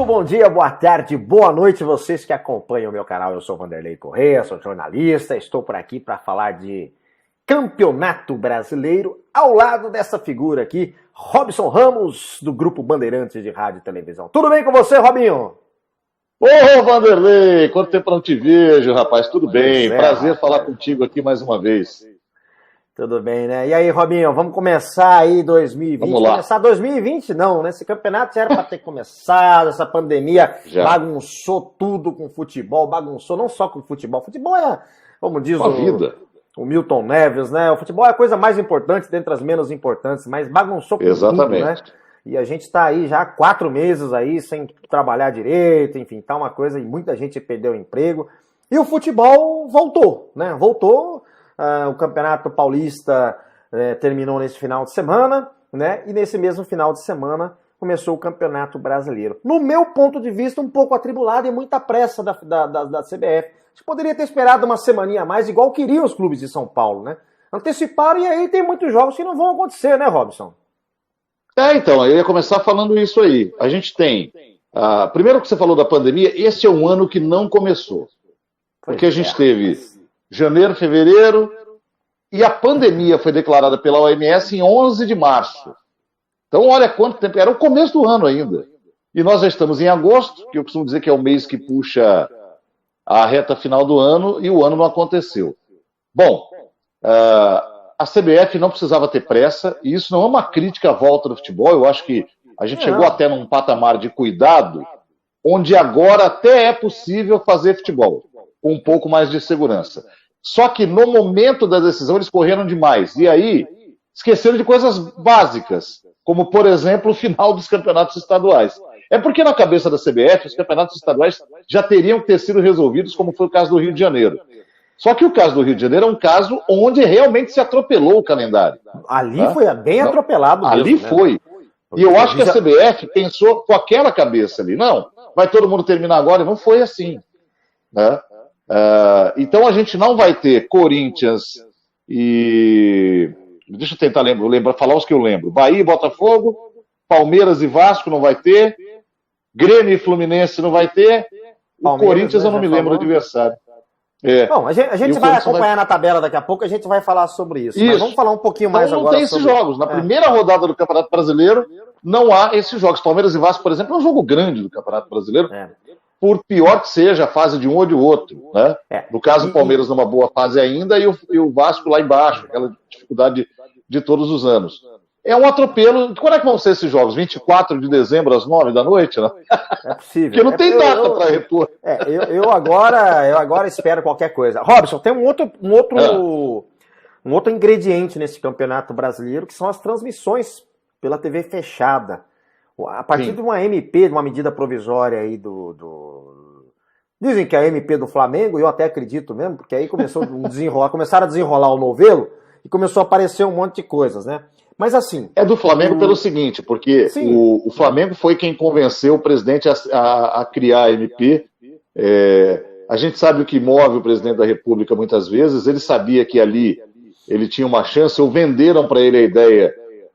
Muito bom dia, boa tarde, boa noite, vocês que acompanham o meu canal. Eu sou Vanderlei Corrêa, sou jornalista, estou por aqui para falar de Campeonato Brasileiro, ao lado dessa figura aqui, Robson Ramos, do Grupo Bandeirantes de Rádio e Televisão. Tudo bem com você, Robinho? Ô, Vanderlei, quanto tempo não te vejo, rapaz, tudo bem? Prazer falar contigo aqui mais uma vez. Tudo bem, né? E aí, Robinho, vamos começar aí 2020. Vamos lá. Começar 2020 não, né? Esse campeonato já era para ter começado, essa pandemia bagunçou tudo com futebol, bagunçou não só com futebol. Futebol é, como diz o Milton Neves, né? O futebol é a coisa mais importante dentre as menos importantes, mas bagunçou com tudo, né? E a gente está aí já há 4 meses aí sem trabalhar direito, enfim, tá uma coisa e muita gente perdeu o emprego. E o futebol voltou, né? Voltou. O Campeonato Paulista terminou nesse final de semana, né? E nesse mesmo final de semana começou o Campeonato Brasileiro. No meu ponto de vista, um pouco atribulado e muita pressa da CBF. A gente poderia ter esperado uma semaninha a mais, igual queriam os clubes de São Paulo, né? Anteciparam e aí tem muitos jogos que não vão acontecer, né, Robson? Então, eu ia começar falando isso aí. A gente tem... primeiro que você falou da pandemia, esse é um ano que não começou. Porque a gente teve janeiro, fevereiro, e a pandemia foi declarada pela OMS em 11 de março. Então, olha quanto tempo, era o começo do ano ainda. E nós já estamos em agosto, que eu costumo dizer que é o mês que puxa a reta final do ano, e o ano não aconteceu. Bom, a CBF não precisava ter pressa, e isso não é uma crítica à volta do futebol, eu acho que a gente chegou até num patamar de cuidado, onde agora até é possível fazer futebol, com um pouco mais de segurança. Só que no momento da decisão eles correram demais. E aí esqueceram de coisas básicas, como, por exemplo, o final dos campeonatos estaduais. É porque na cabeça da CBF os campeonatos estaduais já teriam que ter sido resolvidos, como foi o caso do Rio de Janeiro. Só que o caso do Rio de Janeiro é um caso onde realmente se atropelou o calendário. Ali foi bem atropelado mesmo. Ali foi. E eu acho que a CBF pensou com aquela cabeça ali. Não, vai todo mundo terminar agora. E não foi assim, né? Então a gente não vai ter Corinthians e... Deixa eu tentar falar os que eu lembro. Bahia e Botafogo, Palmeiras e Vasco não vai ter, Grêmio e Fluminense não vai ter, o Corinthians eu não me lembro do adversário. Bom, a gente vai acompanhar na tabela daqui a pouco, a gente vai falar sobre isso. Mas vamos falar um pouquinho mais agora. Não tem esses jogos. Na primeira rodada do Campeonato Brasileiro, não há esses jogos. Palmeiras e Vasco, por exemplo, é um jogo grande do Campeonato Brasileiro. Por pior que seja a fase de um ou de outro, né? No caso, o Palmeiras numa boa fase ainda e o Vasco lá embaixo, aquela dificuldade de todos os anos. É um atropelo. Quando é que vão ser esses jogos? 24 de dezembro, às 9 da noite? Né? É possível. Porque não tem data para repor. Eu agora espero qualquer coisa. Robson, tem um outro ingrediente nesse Campeonato Brasileiro, que são as transmissões pela TV fechada. A partir de uma MP, de uma medida provisória aí Dizem que é a MP do Flamengo, e eu até acredito mesmo, porque aí começaram a desenrolar o novelo e começou a aparecer um monte de coisas, né? Mas assim... É do Flamengo pelo seguinte, porque o Flamengo foi quem convenceu o presidente a criar a MP. A gente sabe o que move o presidente da República muitas vezes, ele sabia que ali ele tinha uma chance, ou venderam para ele a ideia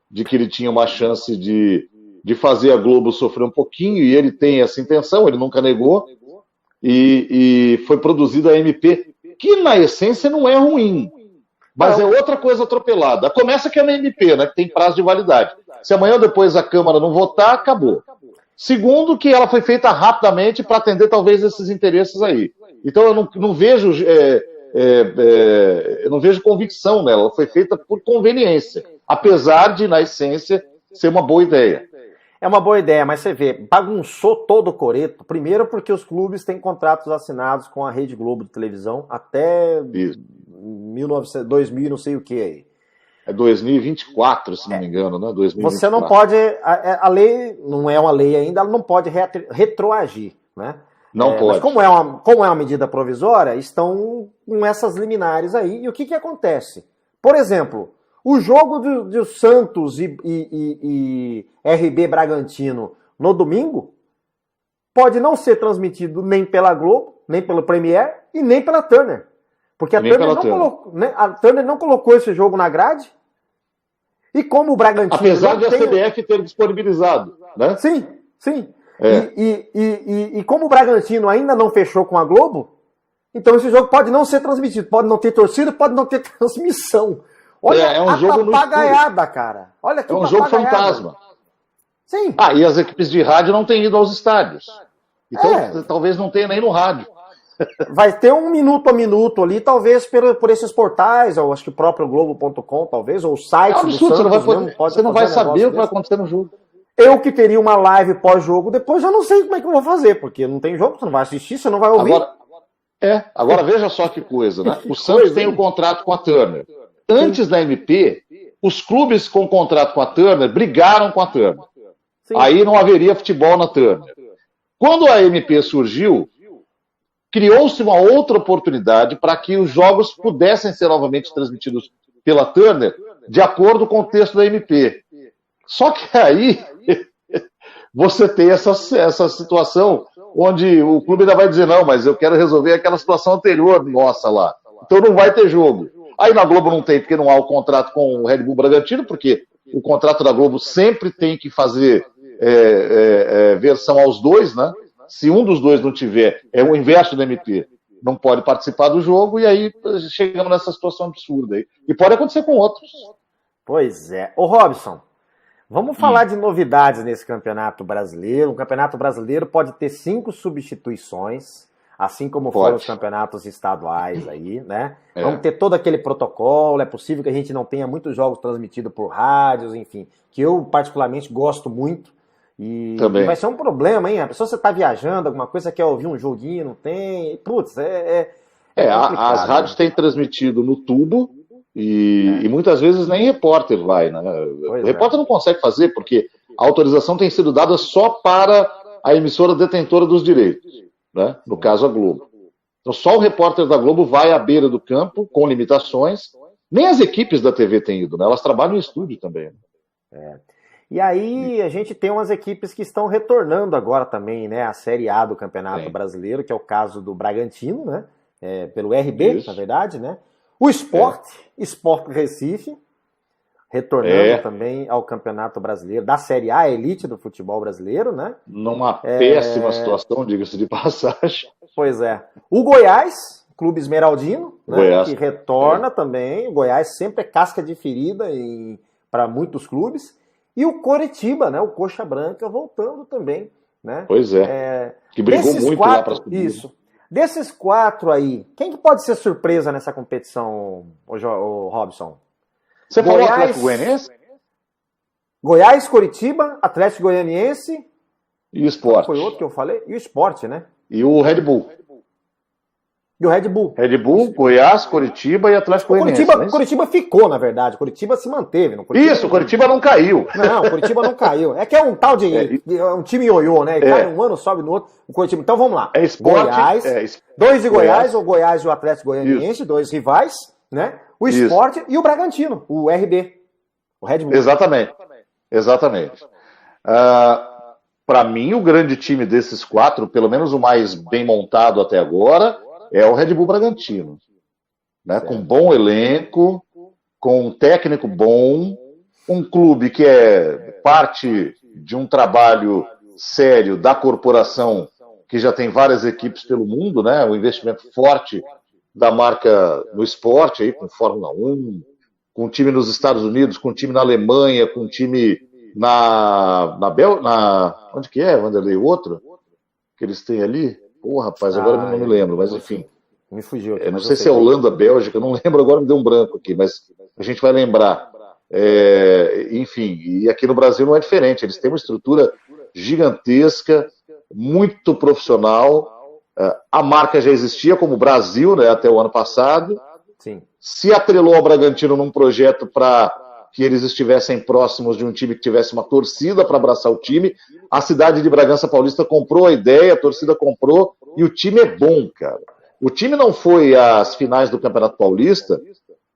de que ele tinha uma chance de fazer a Globo sofrer um pouquinho, e ele tem essa intenção, ele nunca negou, e foi produzida a MP, que na essência não é ruim, mas é outra coisa atropelada. Começa que é na MP, né, que tem prazo de validade. Se amanhã ou depois a Câmara não votar, acabou. Segundo, que ela foi feita rapidamente para atender talvez esses interesses aí. Então eu não vejo... eu não vejo convicção nela, ela foi feita por conveniência, apesar de, na essência, ser uma boa ideia. É uma boa ideia, mas você vê, bagunçou todo o coreto. Primeiro porque os clubes têm contratos assinados com a Rede Globo de televisão até 2000 não sei o que aí. É 2024, se não me engano, né? 2024. Você não pode... A lei não é uma lei ainda, ela não pode retroagir, né? Não pode. Mas como é uma medida provisória, estão com essas liminares aí. E o que acontece? Por exemplo... O jogo do Santos e RB Bragantino no domingo pode não ser transmitido nem pela Globo, nem pelo Premier e nem pela Turner. Porque a Turner não colocou esse jogo na grade. E como o Bragantino... Apesar de a CBF ter disponibilizado, né? Sim. E como o Bragantino ainda não fechou com a Globo, então esse jogo pode não ser transmitido, pode não ter torcida, pode não ter transmissão. Olha um jogo papagaiada, cara. Olha que um jogo fantasma. Sim. E as equipes de rádio não têm ido aos estádios. Então, talvez não tenha nem no rádio. Vai ter um minuto a minuto ali, talvez por esses portais, ou acho que o próprio Globo.com, talvez, ou o site do Santos. Você não vai saber o que vai acontecer no jogo. Eu que teria uma live pós-jogo, depois já não sei como é que eu vou fazer, porque não tem jogo, você não vai assistir, você não vai ouvir. Agora veja só que coisa, né? O Santos tem um contrato com a Turner. Antes da MP, os clubes com contrato com a Turner brigaram com a Turner. Sim. Aí não haveria futebol na Turner. Quando a MP surgiu, criou-se uma outra oportunidade para que os jogos pudessem ser novamente transmitidos pela Turner, de acordo com o texto da MP. Só que aí você tem essa situação onde o clube ainda vai dizer, não, mas eu quero resolver aquela situação anterior nossa lá. Então não vai ter jogo. Aí na Globo não tem, porque não há o contrato com o Red Bull Bragantino, porque o contrato da Globo sempre tem que fazer versão aos dois, né? Se um dos dois não tiver, é o inverso do MP, não pode participar do jogo, e aí chegamos nessa situação absurda aí. E pode acontecer com outros. Pois é. Ô Robson, vamos falar de novidades nesse Campeonato Brasileiro. O Campeonato Brasileiro pode ter 5 substituições, assim como foram os campeonatos estaduais aí, né? Vamos ter todo aquele protocolo, é possível que a gente não tenha muitos jogos transmitidos por rádios, enfim, que eu particularmente gosto muito. E vai ser um problema, hein? A pessoa, você tá viajando, alguma coisa, quer ouvir um joguinho, não tem. Putz, as rádios têm transmitido no tubo e muitas vezes nem repórter vai, né? O repórter não consegue fazer, porque a autorização tem sido dada só para a emissora detentora dos direitos, né? No caso, a Globo. Então, só o repórter da Globo vai à beira do campo, com limitações. Nem as equipes da TV têm ido, né? Elas trabalham em estúdio também. E aí a gente tem umas equipes que estão retornando agora também, né, a Série A do Campeonato Brasileiro, que é o caso do Bragantino, né, pelo RB, na verdade, né, o Sport Recife, retornando também ao Campeonato Brasileiro, da Série A, elite do futebol brasileiro, né. Numa péssima situação, diga-se de passagem. Pois é. O Goiás, Clube Esmeraldino, né, que retorna também, o Goiás sempre é casca de ferida para muitos clubes. E o Coritiba, né? O Coxa Branca voltando também, né? Pois que brigou muito lá para subir. Isso. Desses 4 aí, quem que pode ser surpresa nessa competição, o Robson? Você falou Atlético Goianiense? Goiás, Coritiba, Atlético Goianiense. E o Sport. Foi outro que eu falei? E o Sport, né? E o Red Bull. E o Red Bull. Red Bull, Goiás, Coritiba e Atlético Goianiense. Coritiba ficou, na verdade. Coritiba se manteve. Isso, Coritiba não caiu. Não, Coritiba não caiu. É que é um tal de... um time ioiô, né? Cai um ano, sobe no outro. O Coritiba. Então vamos lá. Goiás. 2 de Goiás, o Goiás e o Atlético Goianiense, 2 rivais, né? O Sport e o Bragantino, o RB. O Red Bull. Exatamente. Para mim, o grande time desses 4, pelo menos o mais bem montado até agora, é o Red Bull Bragantino, né? Com bom elenco, com um técnico bom, um clube que é parte de um trabalho sério da corporação, que já tem várias equipes pelo mundo, né? Um investimento forte da marca no esporte, aí, com Fórmula 1, com time nos Estados Unidos, com time na Alemanha, com time onde que é, Wanderlei? O outro que eles têm ali? Pô, rapaz, agora não me lembro, mas enfim. Me fugiu aqui. Eu não sei se é Holanda, Bélgica, não lembro, agora me deu um branco aqui, mas a gente vai lembrar. Enfim, e aqui no Brasil não é diferente, eles têm uma estrutura gigantesca, muito profissional. A marca já existia como Brasil, né, até o ano passado. Sim. Se atrelou ao Bragantino num projeto para que eles estivessem próximos de um time que tivesse uma torcida para abraçar o time. A cidade de Bragança Paulista comprou a ideia, a torcida comprou, e o time é bom, cara. O time não foi às finais do Campeonato Paulista,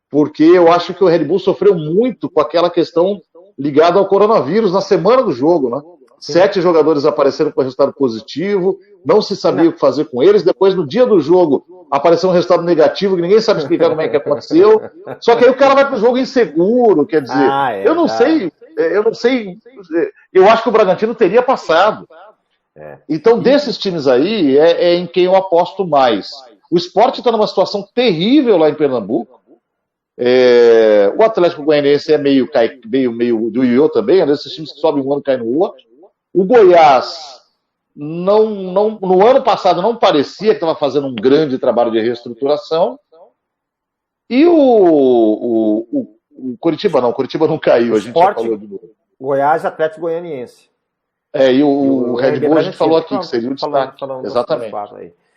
porque eu acho que o Red Bull sofreu muito com aquela questão ligada ao coronavírus na semana do jogo, né? Sim. 7 jogadores apareceram com resultado positivo, não se sabia o que fazer com eles, depois no dia do jogo apareceu um resultado negativo, que ninguém sabe explicar como é que aconteceu, só que aí o cara vai pro jogo inseguro, quer dizer, eu não sei, eu acho que o Bragantino teria passado. Então, desses times aí, é em quem eu aposto mais. O Sport está numa situação terrível lá em Pernambuco. O Atlético Goianiense é meio do ioiô também, é desses times que sobem um ano e caem no outro. O Goiás, no ano passado, não parecia que estava fazendo um grande trabalho de reestruturação. E o Coritiba não caiu, a gente já falou de novo. Goiás e Atlético Goianiense. E o Red Bull a gente falou aqui, que seria o destaque. Exatamente.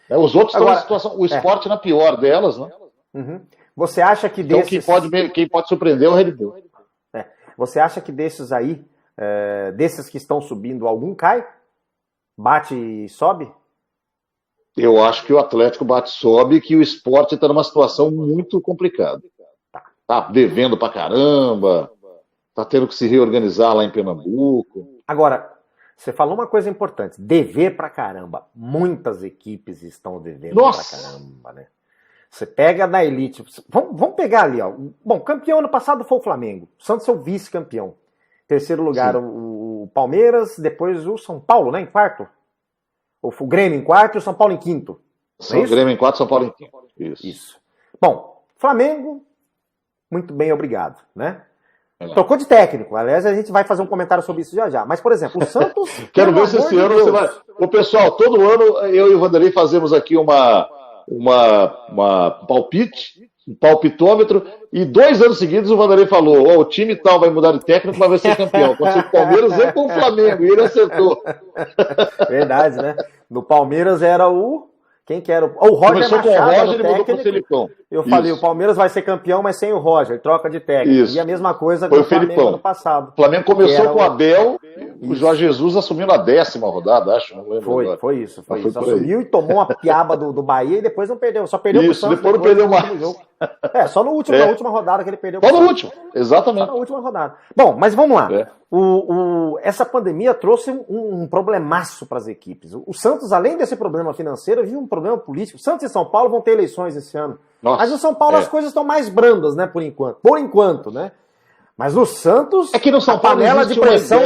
Os outros estão na situação. O Sport na pior delas, né? Uhum. Você acha que então, desses... quem pode surpreender é o Red Bull. Você acha que desses aí, desses que estão subindo, algum cai? Bate e sobe? Eu acho que o Atlético bate e sobe, que o Sport está numa situação muito complicada. Tá devendo pra caramba, tá tendo que se reorganizar lá em Pernambuco. Agora, você falou uma coisa importante, dever pra caramba. Muitas equipes estão devendo pra caramba, né? Você pega na elite, vamos pegar ali, ó. Bom, campeão ano passado foi o Flamengo, o Santos é o vice-campeão. Terceiro lugar o Palmeiras, depois o São Paulo, né, em quarto. O Grêmio em quarto e o São Paulo em quinto. O Grêmio em quarto, São Paulo em quinto. Isso. Bom, Flamengo, muito bem, obrigado, né? Trocou de técnico. Aliás, a gente vai fazer um comentário sobre isso já já. Mas, por exemplo, o Santos... Quero ver se esse ano você vai... O pessoal, todo ano, eu e o Vanderlei fazemos aqui uma palpite, um palpitômetro, e 2 anos seguidos o Vanderlei falou, o time tal vai mudar de técnico, mas vai ser campeão. Quando ser o Palmeiras é com o Flamengo, e ele acertou. Verdade, né? No Palmeiras era o... Quem que era? O Roger Começou Machado, com o Roger e mudou pro Felipão. Eu falei, o Palmeiras vai ser campeão, mas sem o Roger, troca de técnico. Isso. E a mesma coisa foi com o Flamengo no passado. O Flamengo começou com o Abel, o Jorge Jesus assumiu na 10ª rodada, acho, não lembro agora. Foi isso. Assumiu e tomou uma piaba do Bahia e depois não perdeu. Só perdeu pro Santos. Depois não perdeu mais. Jogo. Só no último, na última rodada que ele perdeu. Só no último, exatamente. Só na última rodada. Bom, mas vamos lá. Essa pandemia trouxe um problemaço para as equipes. O Santos, além desse problema financeiro, viu um problema político. Santos e São Paulo vão ter eleições esse ano. Mas no São Paulo as coisas estão mais brandas, né, por enquanto. Por enquanto, né? Mas no Santos, que no São Paulo a panela de pressão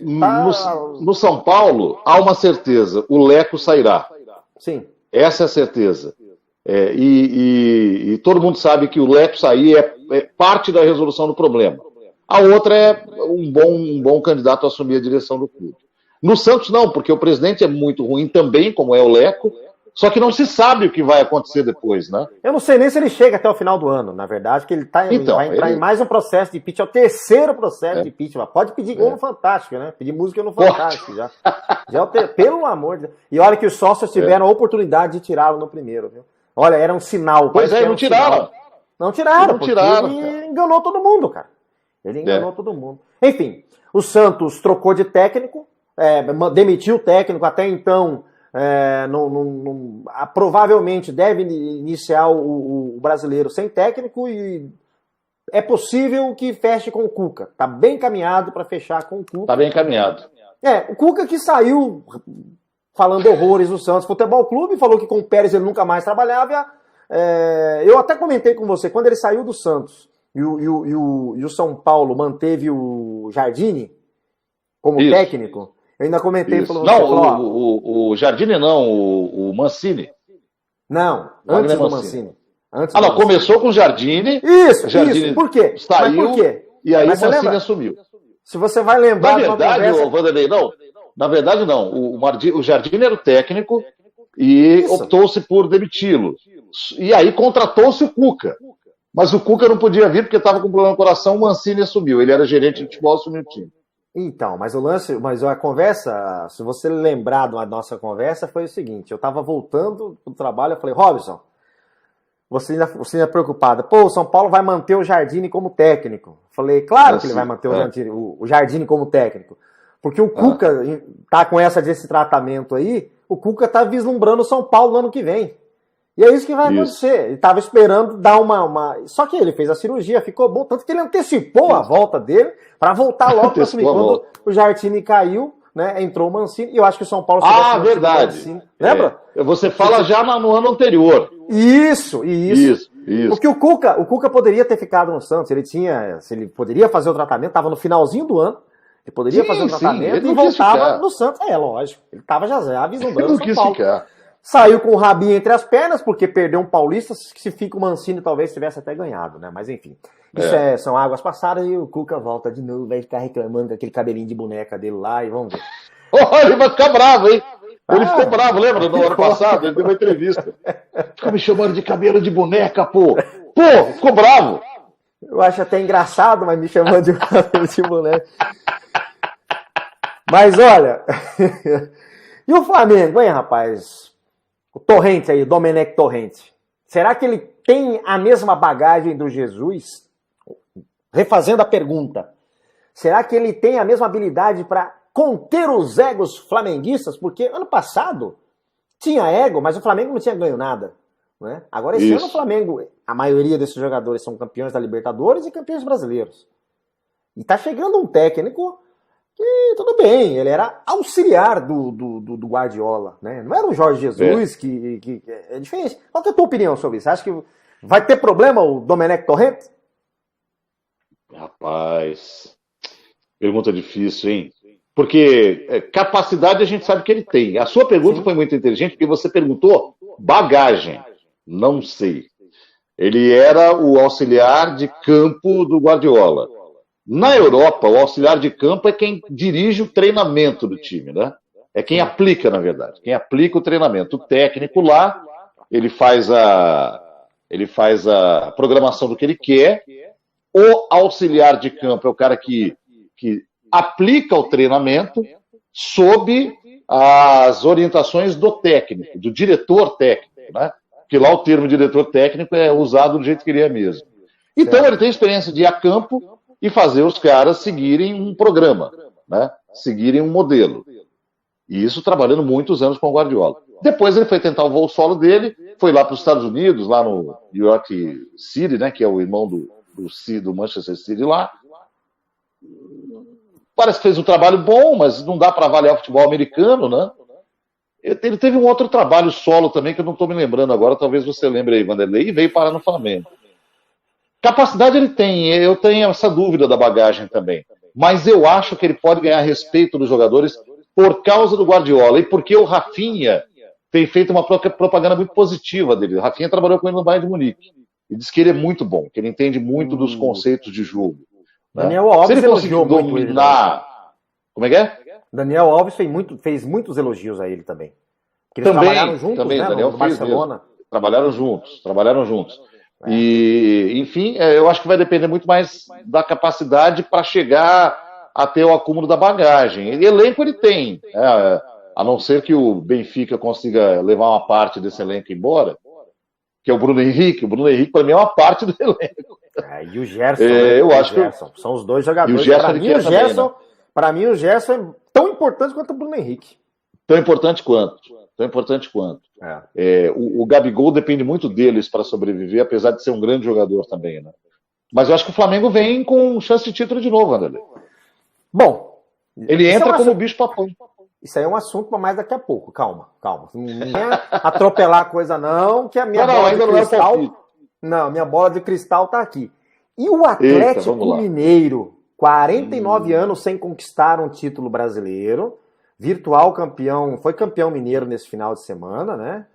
No São Paulo, há uma certeza, o Leco sairá. Sim. Essa é a certeza. E todo mundo sabe que o Leco sair é parte da resolução do problema. A outra é um bom candidato a assumir a direção do clube. No Santos não, porque o presidente é muito ruim também, como é o Leco, só que não se sabe o que vai acontecer depois, né? Eu não sei nem se ele chega até o final do ano, na verdade, que ele vai entrar em mais um processo de impeachment, é o terceiro processo de impeachment. Pode pedir gol no Fantástico, né? Pedir música no Fantástico já. Pelo amor de Deus. E olha que os sócios tiveram a oportunidade de tirá-lo no primeiro, viu? Olha, era um sinal. Pois não tiraram. Não tiraram, porque ele enganou todo mundo, cara. Ele enganou todo mundo. Enfim, o Santos trocou de técnico, demitiu o técnico, até então provavelmente deve iniciar o brasileiro sem técnico e é possível que feche com o Cuca. Tá bem encaminhado para fechar com o Cuca. Tá bem encaminhado. O Cuca que saiu falando horrores do Santos Futebol Clube, falou que com o Pérez ele nunca mais trabalhava. Eu até comentei com você, quando ele saiu do Santos e o São Paulo manteve o Jardine como técnico, eu ainda comentei. O Jardine não, o Mancini. Não, antes do Mancini. Começou com o Jardine. Isso, por quê? Saiu, por quê? E aí o Mancini assumiu. Se você vai lembrar... Vanderlei, na verdade não. O Jardine era o técnico e optou-se por demiti-lo. E aí contratou-se o Cuca. Mas o Cuca não podia vir porque estava com problema no coração, o Mancini assumiu. Ele era gerente de futebol, assumiu o time. Então, mas a conversa, se você lembrar da nossa conversa, foi o seguinte: eu estava voltando do trabalho, eu falei, Robson, você ainda preocupada, o São Paulo vai manter o Jardine como técnico. Falei, claro que ele vai manter o Jardine como técnico, porque o Cuca tá com desse tratamento aí, o Cuca tá vislumbrando o São Paulo no ano que vem. E é isso que vai acontecer. Ele estava esperando dar uma... Só que ele fez a cirurgia, ficou bom. Tanto que ele antecipou a volta dele para voltar logo para assumir. Quando o Jardine caiu, né, entrou o Mancini. E eu acho que o São Paulo... verdade. Lembra? Você fala já no ano anterior. Isso. Porque o Cuca poderia ter ficado no Santos. Se ele poderia fazer o tratamento, estava no finalzinho do ano. Ele poderia fazer um tratamento e voltava no Santos. Lógico. Ele estava já vislumbrando São Paulo. Ficar. Saiu com o rabinho entre as pernas, porque perdeu um Paulista, que se fica o Mancini talvez tivesse até ganhado, né? Mas enfim, isso são águas passadas e o Cuca volta de novo, vai ficar reclamando com aquele cabelinho de boneca dele lá e vamos ver. Ele vai ficar bravo, hein? Ele ficou bravo, lembra? No ano passado, ele deu uma entrevista. Ficou me chamando de cabelo de boneca, pô! Pô, ficou bravo! Eu acho até engraçado, mas me chamando de cabelo de boneca. Mas olha... E o Flamengo, hein, rapaz? O Torrente aí, o Domenech Torrente. Será que ele tem a mesma bagagem do Jesus? Refazendo a pergunta. Será que ele tem a mesma habilidade para conter os egos flamenguistas? Porque ano passado tinha ego, mas o Flamengo não tinha ganho nada. Né? Agora esse ano o Flamengo, a maioria desses jogadores são campeões da Libertadores e campeões brasileiros. E tá chegando um técnico... E tudo bem, ele era auxiliar do Guardiola, né? Não era o Jorge Jesus, que é diferente. Qual que é a tua opinião sobre isso? Você acha que vai ter problema o Domenech Torrente? Rapaz, pergunta difícil, hein? Porque capacidade a gente sabe que ele tem. A sua pergunta foi muito inteligente, porque você perguntou bagagem. Não sei. Ele era o auxiliar de campo do Guardiola. Na Europa, o auxiliar de campo é quem dirige o treinamento do time, né? É quem aplica, na verdade. Quem aplica o treinamento. O técnico lá, ele faz a programação do que ele quer. O auxiliar de campo é o cara que aplica o treinamento sob as orientações do técnico, do diretor técnico, né? Porque lá o termo diretor técnico é usado do jeito que ele é mesmo. Então, ele tem experiência de ir a campo e fazer os caras seguirem um programa, né? Seguirem um modelo. E isso trabalhando muitos anos com o Guardiola. Depois ele foi tentar o voo solo dele, foi lá para os Estados Unidos, lá no New York City, né? Que é o irmão do Manchester City lá. Parece que fez um trabalho bom, mas não dá para avaliar o futebol americano, né? Ele teve um outro trabalho solo também, que eu não estou me lembrando agora, talvez você lembre aí, Vanderlei, e veio parar no Flamengo. Capacidade ele tem, eu tenho essa dúvida da bagagem também. Mas eu acho que ele pode ganhar respeito dos jogadores por causa do Guardiola e porque o Rafinha tem feito uma propaganda muito positiva dele. O Rafinha trabalhou com ele no Bayern de Munique e diz que ele é muito bom, que ele entende muito dos conceitos de jogo. Né? Daniel Alves se ele conseguir dominar... Como é que é? Daniel Alves fez muitos elogios a ele também. Porque eles também trabalharam juntos, né, Daniel no Barcelona. Mesmo. Trabalharam juntos. E, enfim, eu acho que vai depender muito mais da capacidade para chegar até o acúmulo da bagagem. Elenco ele tem, a não ser que o Benfica consiga levar uma parte desse elenco embora, que é o Bruno Henrique. O Bruno Henrique, para mim, é uma parte do elenco. E o Gerson, né? Eu acho Gerson. São os dois jogadores. Para mim, o Gerson é tão importante quanto o Bruno Henrique. Tão importante quanto. O Gabigol depende muito deles para sobreviver, apesar de ser um grande jogador também, né? Mas eu acho que o Flamengo vem com chance de título de novo, André. Bom, ele entra como bicho-papão. Isso aí é um assunto para mais daqui a pouco. Calma. Não venha atropelar a coisa, não, que a minha bola de cristal. Não, minha bola de cristal tá aqui. E o Atlético Mineiro, 49 anos sem conquistar um título brasileiro. Virtual campeão, foi campeão mineiro nesse final de semana, né?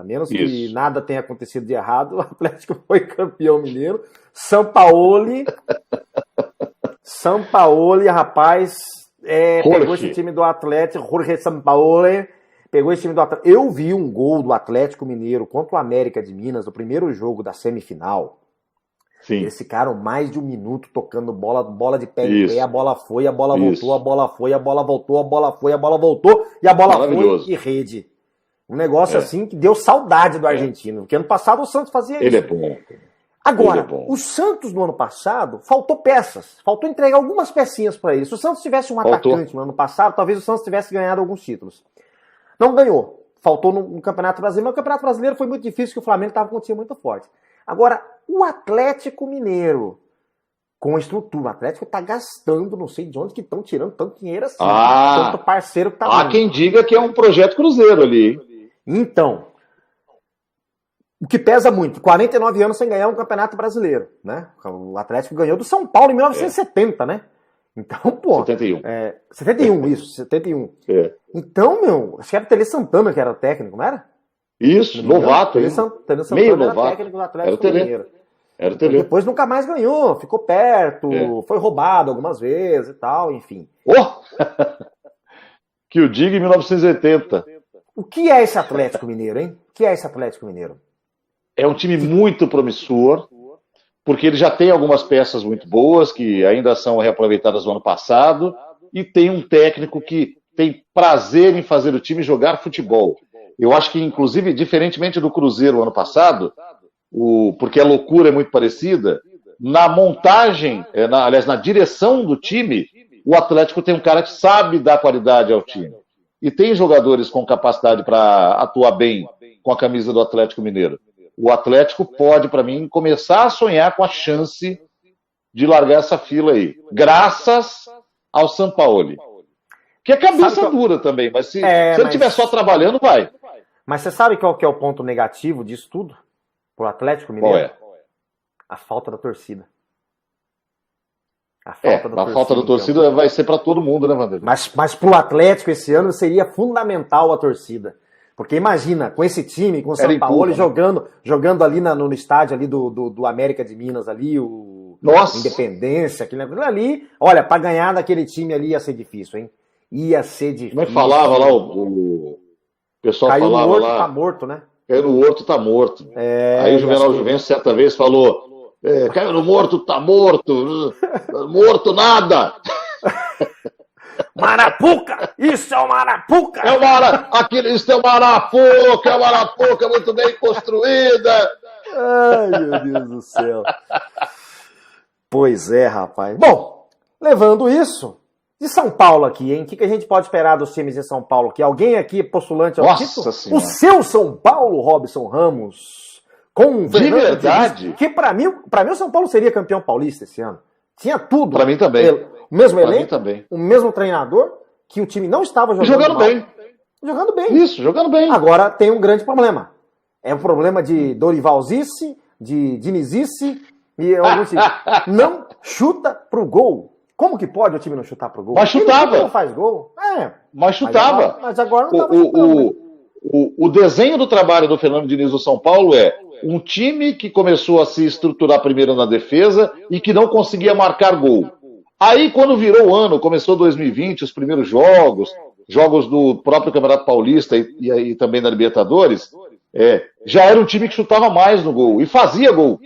A menos que nada tenha acontecido de errado, o Atlético foi campeão mineiro. Sampaoli, rapaz, pegou esse time do Atlético, Jorge Sampaoli, pegou esse time do Atlético. Eu vi um gol do Atlético Mineiro contra o América de Minas, no primeiro jogo da semifinal. Sim. Eles ficaram mais de um minuto tocando bola de pé em pé, a bola foi, a bola voltou, a bola foi, a bola voltou, a bola foi, a bola voltou, e a bola foi e rede. Um negócio assim que deu saudade do argentino, porque ano passado o Santos fazia isso. Ele é bom. Agora, o Santos no ano passado faltou peças, faltou entregar algumas pecinhas para ele. Se o Santos tivesse um atacante no ano passado, talvez o Santos tivesse ganhado alguns títulos. Não ganhou. Faltou no Campeonato Brasileiro, mas o Campeonato Brasileiro foi muito difícil, porque o Flamengo estava com um time muito forte. Agora, o Atlético Mineiro, com a estrutura, o Atlético está gastando, não sei de onde que estão tirando tanto dinheiro assim. Tanto parceiro que tá Há quem diga que é um projeto cruzeiro ali. Então, o que pesa muito, 49 anos sem ganhar um Campeonato Brasileiro, né? O Atlético ganhou do São Paulo em 1970, né? Então, pô... 71. 71, isso, 71. É. Então, acho que era o Tele Santana que era o técnico, não era? Isso, novato. Tele Santana meio era novato. técnico do Atlético Mineiro. Era o Tele. Depois nunca mais ganhou, ficou perto, foi roubado algumas vezes e tal, enfim. Que o diga em 1980. O que é esse Atlético Mineiro, hein? O que é esse Atlético Mineiro? É um time muito promissor, porque ele já tem algumas peças muito boas, que ainda são reaproveitadas do ano passado, e tem um técnico que tem prazer em fazer o time jogar futebol. Eu acho que, inclusive, diferentemente do Cruzeiro ano passado, porque a loucura é muito parecida, na montagem, aliás, na direção do time, o Atlético tem um cara que sabe dar qualidade ao time. E tem jogadores com capacidade para atuar bem com a camisa do Atlético Mineiro. O Atlético pode, para mim, começar a sonhar com a chance de largar essa fila aí. Graças ao Sampaoli. Que é cabeça dura também, mas se ele estiver só trabalhando, vai. Mas você sabe qual que é o ponto negativo disso tudo? Pro Atlético Mineiro? Qual é? A falta da torcida. A falta da torcida vai ser para todo mundo, né, Vanderlei? Mas pro Atlético esse ano seria fundamental a torcida. Porque imagina, com esse time, com o São Paulo jogando ali no estádio ali do América de Minas, ali, o Independência, aquele ali. Olha, para ganhar daquele time ali ia ser difícil, hein? Ia ser difícil. Como é que falava lá o pessoal Caiu falava no Horto, lá? Tá morto, né? Caiu no Horto, tá morto. Aí o Juvenal Juvencio certa vez falou: caiu no morto, tá morto. Morto nada. Marapuca! Isso é o Marapuca! Isso é o Marapuca muito bem construída. Ai, meu Deus do céu. Pois é, rapaz. Bom, levando isso, de São Paulo aqui, hein? O que a gente pode esperar dos times de São Paulo? Que alguém aqui postulante ao título? O seu São Paulo, Robson Ramos, com o Fernando de verdade. Diniz, que para mim o São Paulo seria campeão paulista esse ano. Tinha tudo. Para mim também. O mesmo elenco, o mesmo treinador, que o time não estava jogando bem. Jogando bem. Isso, jogando bem. Agora tem um grande problema. É um problema de Dorivalzice, de Dinizice, e não chuta pro gol. Como que pode o time não chutar pro gol? Mas chutava. Não faz gol. Mas chutava. Mas agora não estava chutando. O desenho do trabalho do Fernando Diniz do São Paulo é um time que começou a se estruturar primeiro na defesa e que não conseguia marcar gol. Aí, quando virou o ano, começou 2020, os primeiros jogos do próprio Campeonato Paulista e também da Libertadores, já era um time que chutava mais no gol e fazia gol.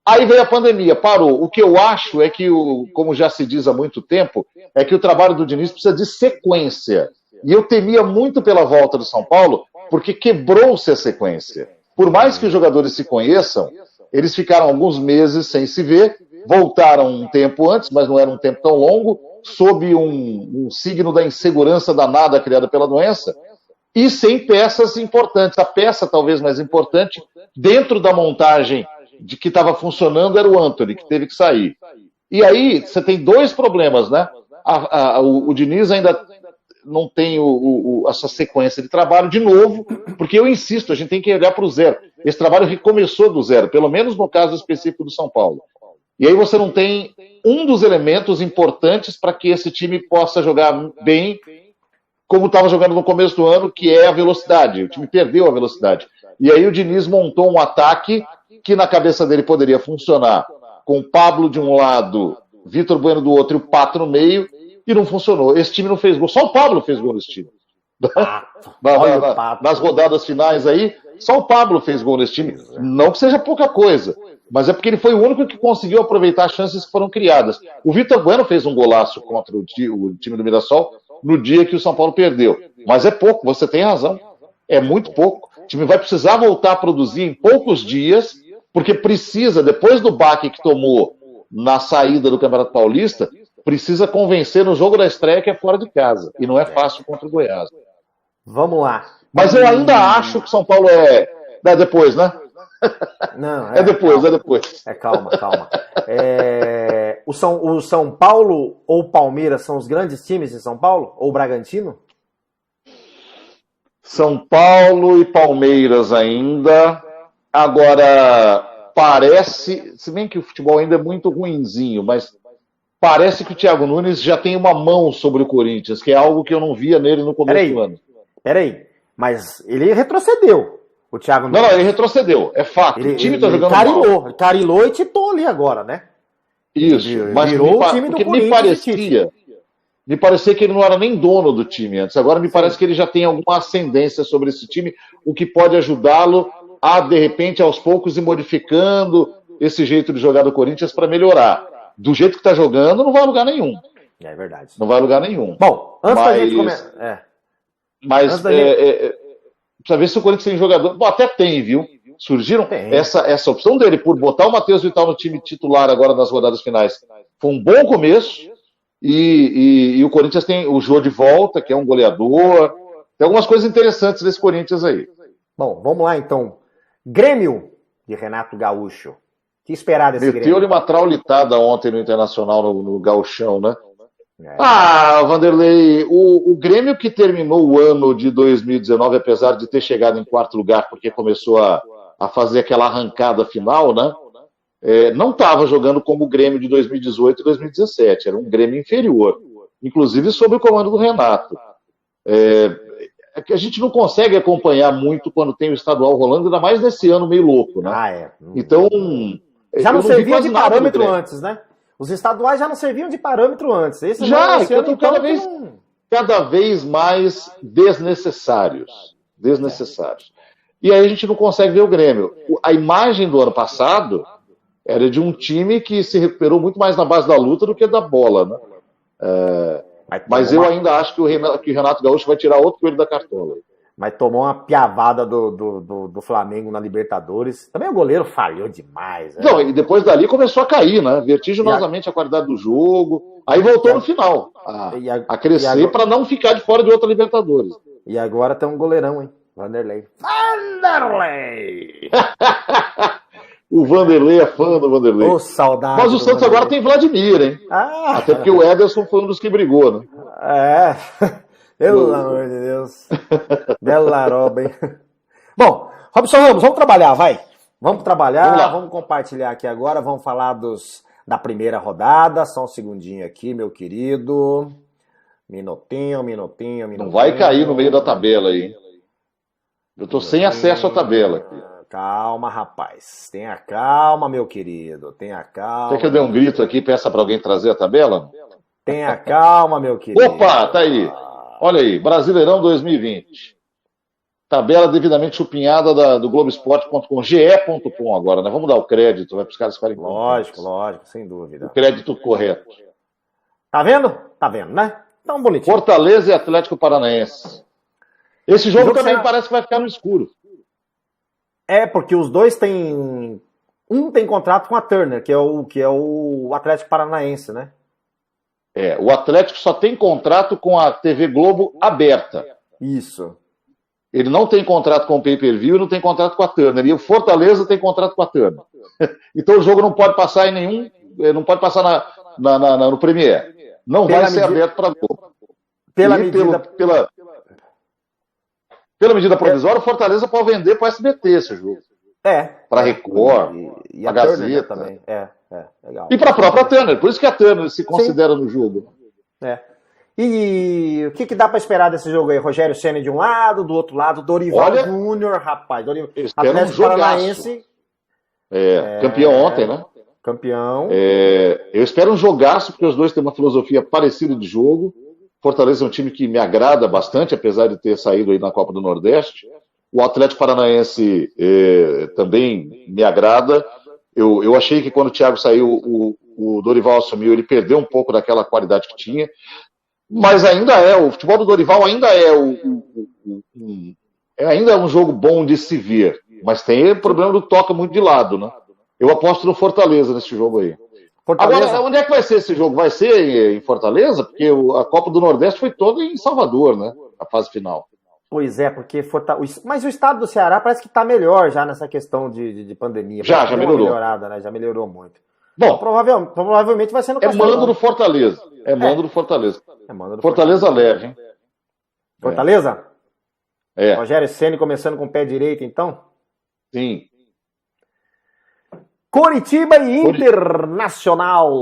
Aí veio a pandemia, parou. O que eu acho é que, como já se diz há muito tempo, é que o trabalho do Diniz precisa de sequência. E eu temia muito pela volta do São Paulo, porque quebrou-se a sequência. Por mais que os jogadores se conheçam, eles ficaram alguns meses sem se ver, voltaram um tempo antes, mas não era um tempo tão longo, sob um signo da insegurança danada criada pela doença, e sem peças importantes. A peça talvez mais importante, dentro da montagem de que estava funcionando, era o Antony, que teve que sair. E aí você tem dois problemas, né? O Diniz ainda não tem essa sequência de trabalho, de novo, porque eu insisto, a gente tem que olhar para o zero. Esse trabalho recomeçou do zero, pelo menos no caso específico do São Paulo. E aí você não tem um dos elementos importantes para que esse time possa jogar bem, como estava jogando no começo do ano, que é a velocidade. O time perdeu a velocidade. E aí o Diniz montou um ataque que na cabeça dele poderia funcionar com o Pablo de um lado, Vitor Bueno do outro e o Pato no meio, e não funcionou. Esse time não fez gol. Só o Pablo fez gol nesse time. Nas rodadas finais aí, só o Pablo fez gol nesse time. Não que seja pouca coisa, mas é porque ele foi o único que conseguiu aproveitar as chances que foram criadas. O Vitor Bueno fez um golaço contra o time do Mirassol no dia que o São Paulo perdeu. Mas é pouco, você tem razão. É muito pouco. O time vai precisar voltar a produzir em poucos dias, porque precisa, depois do baque que tomou na saída do Campeonato Paulista, precisa convencer no jogo da estreia que é fora de casa. E não é fácil contra o Goiás. Vamos lá. Mas eu ainda acho que São Paulo é depois, né? Não, é depois, calma. É depois. Calma. O São Paulo ou o Palmeiras são os grandes times de São Paulo? Ou o Bragantino? São Paulo e Palmeiras ainda. Agora, parece, se bem que o futebol ainda é muito ruinzinho, mas parece que o Thiago Nunes já tem uma mão sobre o Corinthians, que é algo que eu não via nele no começo do ano. Peraí, mas ele retrocedeu, o Thiago Nunes. Não, ele retrocedeu, é fato. O time tá jogando mal. Ele carilou e titou ali agora, né? Isso, mas virou o time do Corinthians. Me parecia que ele não era nem dono do time antes. Agora me parece que ele já tem alguma ascendência sobre esse time, o que pode ajudá-lo a, de repente, aos poucos ir modificando esse jeito de jogar do Corinthians para melhorar. Do jeito que está jogando, não vai a lugar nenhum. É verdade. Não vai a lugar nenhum. Bom, antes da gente começar... Mas precisa ver se o Corinthians tem jogador... Bom, até tem, viu? Surgiram essa opção dele por botar o Matheus Vital no time titular agora nas rodadas finais. Foi um bom começo. E o Corinthians tem o Jô de volta, que é um goleador. Tem algumas coisas interessantes desse Corinthians aí. Bom, vamos lá então. Grêmio de Renato Gaúcho. O que esperar desse Grêmio? Meteu-lhe uma traulitada ontem no Internacional, no Gauchão, né? Vanderlei, o Grêmio que terminou o ano de 2019, apesar de ter chegado em quarto lugar, porque começou a fazer aquela arrancada final, né? Não estava jogando como o Grêmio de 2018 e 2017, era um Grêmio inferior, inclusive sob o comando do Renato. É que a gente não consegue acompanhar muito quando tem o estadual rolando, ainda mais nesse ano meio louco, né? Então, já não servia de parâmetro antes, né? Os estaduais já não serviam de parâmetro antes. Esse já, então cada vez mais desnecessários. E aí a gente não consegue ver o Grêmio. A imagem do ano passado era de um time que se recuperou muito mais na base da luta do que da bola, né? Mas eu ainda acho que o Renato Gaúcho vai tirar outro coelho da cartola. Mas tomou uma piavada do Flamengo na Libertadores. Também o goleiro falhou demais. Não, e depois dali começou a cair, né? Vertiginosamente a qualidade do jogo. Aí voltou no final a crescer para não ficar de fora de outra Libertadores. E agora tem um goleirão, hein? Vanderlei! O Vanderlei é fã do Vanderlei. Ô, saudade. Mas o Santos agora tem Vladimir, hein? Até porque o Ederson foi um dos que brigou, né? Pelo amor de Deus. Bela roba, hein? Bom, Robson Ramos, vamos trabalhar, vai. Vamos trabalhar, vamos compartilhar aqui agora, vamos falar da primeira rodada. Só um segundinho aqui, meu querido. Minutinho. Não vai cair no meio da tabela aí. Eu tô sem acesso à tabela aqui. Calma, rapaz. Tenha calma, meu querido. Tenha calma. Quer que eu dê um grito aqui e peça para alguém trazer a tabela? Tenha calma, meu querido. Opa, tá aí. Olha aí, Brasileirão 2020. Tabela devidamente chupinhada do Globoesporte.com, ge.com agora, né? Vamos dar o crédito, vai para os caras ficarem Lógico, sem dúvida. O crédito correto. Tá vendo? Tá vendo, né? Tão bonitinho. Fortaleza e Atlético Paranaense. Esse jogo também parece que vai ficar no escuro. Porque os dois têm... Um tem contrato com a Turner, que é o Atlético Paranaense, né? O Atlético só tem contrato com a TV Globo aberta. Isso. Ele não tem contrato com o Pay-Per-View e não tem contrato com a Turner. E o Fortaleza tem contrato com a Turner. Então o jogo não pode passar em nenhum... Não pode passar no Premier. Não vai ser aberto para a Globo. Pela medida provisória, o Fortaleza pode vender para o SBT esse jogo. Para Record, e a Gazeta também. Legal. E para a própria Turner. Por isso que a Turner se considera no jogo. E o que dá para esperar desse jogo aí? Rogério Ceni de um lado, do outro lado, Dorival Júnior, rapaz. Atlético Paranaense. Campeão ontem, né? Campeão. Eu espero um jogaço, porque os dois têm uma filosofia parecida de jogo. Fortaleza é um time que me agrada bastante, apesar de ter saído aí na Copa do Nordeste. O Atlético Paranaense também me agrada. Eu achei que quando o Thiago saiu, o Dorival assumiu, ele perdeu um pouco daquela qualidade que tinha. Mas ainda o futebol do Dorival ainda ainda é um jogo bom de se ver. Mas tem o problema do toca muito de lado, né? Eu aposto no Fortaleza nesse jogo aí. Agora, onde é que vai ser esse jogo? Vai ser em Fortaleza? Porque a Copa do Nordeste foi toda em Salvador, né? A fase final. Pois porque mas o estado do Ceará parece que está melhor já nessa questão de pandemia. Já melhorou. Melhorada, né? Já melhorou muito. Bom, então, provavelmente vai ser no Castelão. Mando do Fortaleza. Mando do Fortaleza. Fortaleza leve, hein? Fortaleza? Rogério Ceni começando com o pé direito, então? Sim. Coritiba e Internacional.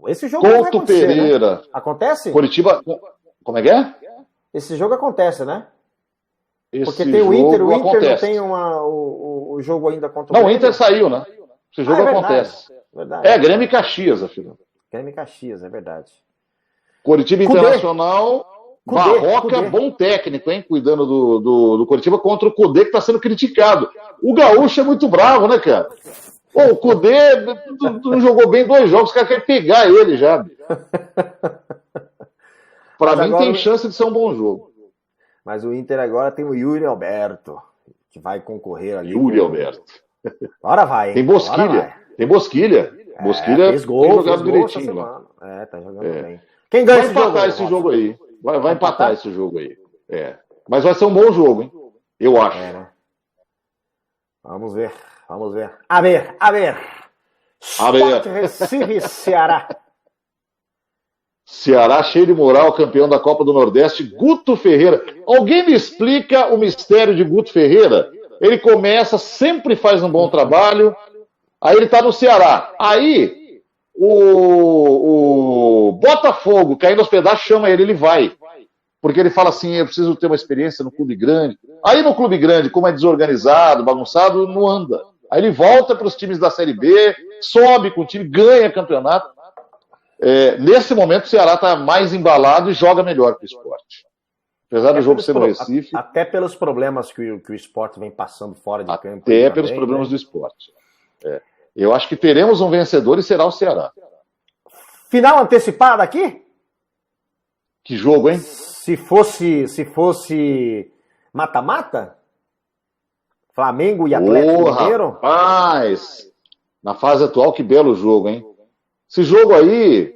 Esse jogo vai Couto acontecer, Pereira. Né? Acontece? Curitiba. Como é que é? Esse jogo acontece, né? Porque Esse tem o Inter não acontece. tem o jogo ainda contra o Não, o Grêmio. Inter saiu, né? Esse jogo acontece. Verdade. Grêmio e Caxias, afinal. Grêmio e Caxias, é verdade. Curitiba Internacional, Barroca, bom técnico, hein? Cuidando do Curitiba contra o Cudê, que está sendo criticado. O Gaúcho é muito bravo, né, cara? Pô, o Cudê não jogou bem 2 jogos, os caras querem pegar ele já. Para mim tem chance de ser um bom jogo. Mas o Inter agora tem o Yuri Alberto, que vai concorrer ali. Yuri Alberto. Agora vai, hein? Tem Bosquilha. Tem Bosquilha. Bosquilha fez gol, tem jogado direitinho lá. Tá jogando bem. Quem ganha esse jogo? Vai empatar esse jogo aí. Vai empatar esse jogo aí. Mas vai ser um bom jogo, hein? Eu acho. Né? Vamos ver. A ver. Sport Recife, Ceará. Ceará cheio de moral, campeão da Copa do Nordeste, Guto Ferreira. Alguém me explica o mistério de Guto Ferreira? Ele começa, sempre faz um bom trabalho, aí ele tá no Ceará. Aí o Botafogo, caindo aos pedaços, chama ele vai. Porque ele fala assim, eu preciso ter uma experiência no clube grande. Aí no clube grande, como é desorganizado, bagunçado, não anda. Aí ele volta para os times da Série B, sobe com o time, ganha campeonato. Nesse momento o Ceará está mais embalado e joga melhor que o Sport. Apesar do jogo ser no Recife. Até pelos problemas que o Sport vem passando fora de campo. Até pelos problemas do Sport. Eu acho que teremos um vencedor e será o Ceará. Final antecipada aqui? Que jogo, hein? Se fosse mata-mata? Flamengo e Atlético Mineiro? Rapaz! Na fase atual, que belo jogo, hein? Esse jogo aí,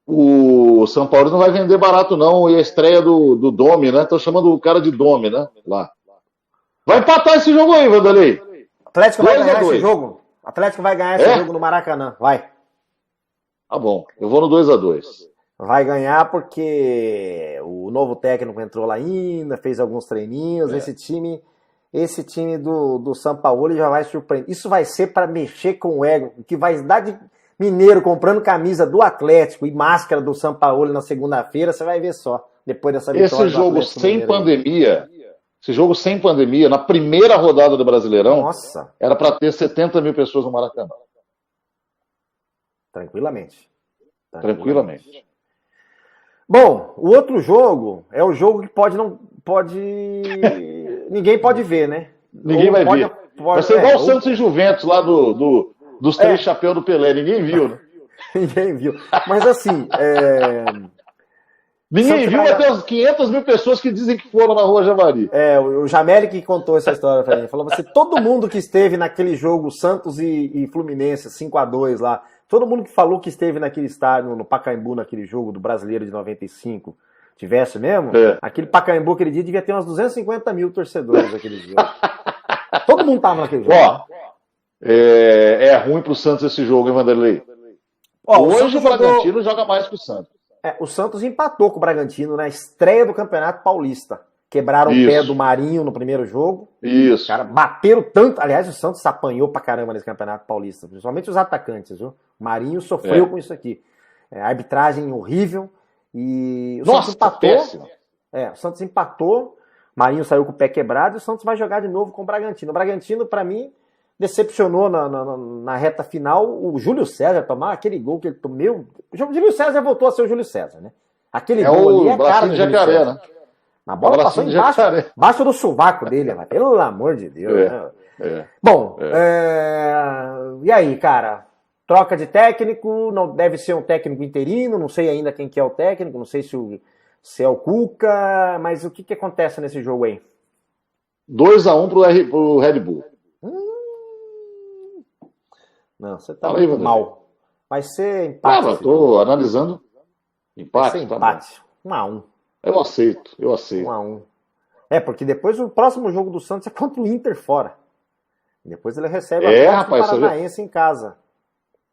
o São Paulo não vai vender barato, não. E a estreia do Domi, né? Estão chamando o cara de Domi, né? Lá. Vai empatar esse jogo aí, Vanderlei. Atlético vai ganhar esse jogo. Atlético vai ganhar esse jogo no Maracanã. Vai. Tá bom. Eu vou no 2-2. Vai ganhar porque o novo técnico entrou lá ainda, fez alguns treininhos. Esse time do São Paulo já vai surpreender. Isso vai ser para mexer com o ego, que vai dar de mineiro comprando camisa do Atlético e máscara do São Paulo na segunda-feira, você vai ver só, depois dessa vitória. Esse jogo sem pandemia, na primeira rodada do Brasileirão, era para ter 70 mil pessoas no Maracanã. Tranquilamente. Bom, o outro jogo é o jogo que ninguém pode ver, né? Ninguém vai ver. Vai ser igual o Santos e Juventus lá dos 3 chapéus do Pelé. Ninguém viu, né? Ninguém viu. Mas assim... Ninguém viu, vai ter umas 500 mil pessoas que dizem que foram na Rua Javari. O Jameli que contou essa história pra mim. Falou assim, todo mundo que esteve naquele jogo Santos e Fluminense, 5-2 lá, todo mundo que falou que esteve naquele estádio, no Pacaembu, naquele jogo do Brasileiro de 95, tivesse mesmo, aquele Pacaembu aquele dia devia ter umas 250 mil torcedores naquele jogo. Todo mundo tava naquele jogo. Ó, é ruim pro Santos esse jogo, hein, Vanderlei? Hoje o Bragantino joga mais que o Santos. O Santos empatou com o Bragantino na estreia do Campeonato Paulista. Quebraram o pé do Marinho no primeiro jogo. Isso. Cara, bateram tanto. Aliás, o Santos apanhou pra caramba nesse Campeonato Paulista. Principalmente os atacantes, viu? O Marinho sofreu com isso aqui. Arbitragem horrível. E o Santos empatou. Péssimo. O Santos empatou. O Marinho saiu com o pé quebrado e o Santos vai jogar de novo com o Bragantino. O Bragantino, pra mim, decepcionou na reta final. O Júlio César tomar aquele gol que ele tomou. O Júlio César voltou a ser o Júlio César, né? Aquele gol ali é cara do Júlio César. Né? A bola passou embaixo do sovaco dele, mas, pelo amor de Deus. Bom, e aí, cara? Troca de técnico, não deve ser um técnico interino, não sei ainda quem que é o técnico, não sei se é o Cuca, mas o que acontece nesse jogo aí? 2-1 pro Red Bull. Não, você tá muito mal. Vai ser empate. Eu tô analisando. Empate? Vai ser empate. 1-1. Eu aceito. 1-1. Porque depois o próximo jogo do Santos é contra o Inter fora. Depois ele recebe o Paranaense em casa.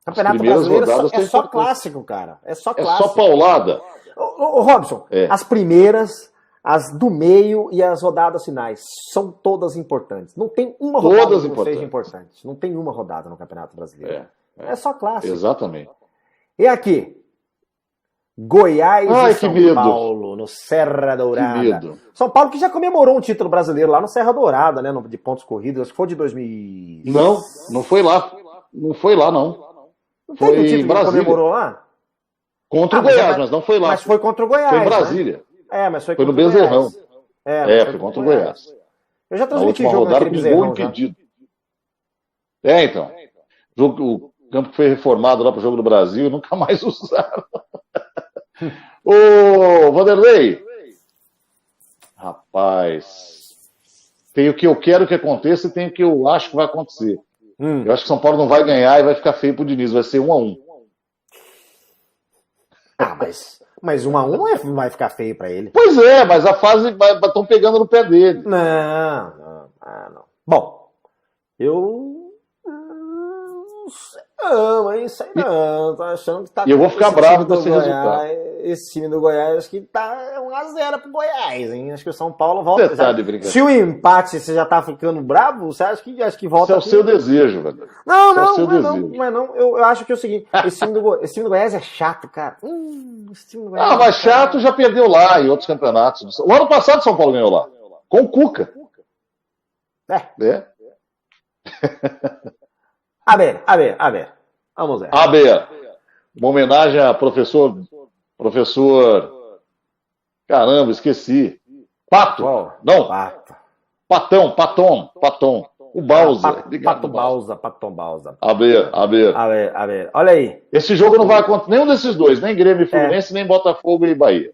Campeonato Brasileiro é só clássico, cara. É só clássico. É só paulada. Ô Robson, as primeiras, as do meio e as rodadas finais são todas importantes. Não tem uma rodada que não seja importante. Não tem uma rodada no Campeonato Brasileiro. É só clássico. Exatamente. E aqui? Goiás Ai, e São Paulo, no Serra Dourada. Que medo. São Paulo que já comemorou um título brasileiro lá no Serra Dourada, né? De pontos corridos. Acho que foi de 2000. Não foi lá. Não foi lá, não. Não foi teve um título em Brasília. que comemorou lá? Contra o Goiás, mas não foi lá. Mas foi contra o Goiás. Foi em Brasília. Né? Mas foi no contra Bezerrão. Foi contra o Goiás. Eu já Na transmiti última jogo rodada naquele com gol Bezerrão já. impedido. Então. O campo que foi reformado lá para o Jogo do Brasil e nunca mais usaram. Ô, Vanderlei. Rapaz. Tem o que eu quero que aconteça e tem o que eu acho que vai acontecer. Eu acho que São Paulo não vai ganhar e vai ficar feio pro Diniz. Vai ser 1-1. Ah, mas 1-1 não vai ficar feio pra ele. Pois é, mas a fase estão pegando no pé dele. Não. Bom, eu não sei não. Tô achando que tá. E eu vou ficar bravo com esse resultado. Esse time do Goiás, acho que tá 1-0 pro Goiás, hein? Acho que o São Paulo volta. Você tá de brincadeira. Se o empate você já tá ficando bravo, você acha que volta? Esse é o seu desejo, velho. Não. Eu acho que é o seguinte: esse time do Goiás é chato, cara. Esse time do Goiás mas chato já perdeu lá em outros campeonatos. O ano passado o São Paulo ganhou lá. Com o Cuca. É. A ver. Vamos ver. A ver. Uma homenagem a professor. Caramba, esqueci. Pato. Qual? Não. Pato. Patom. O Bausa. Patom Bausa. A ver. Olha aí. Esse jogo não vai acontecer nenhum desses dois, nem Grêmio e Fluminense, nem Botafogo e Bahia.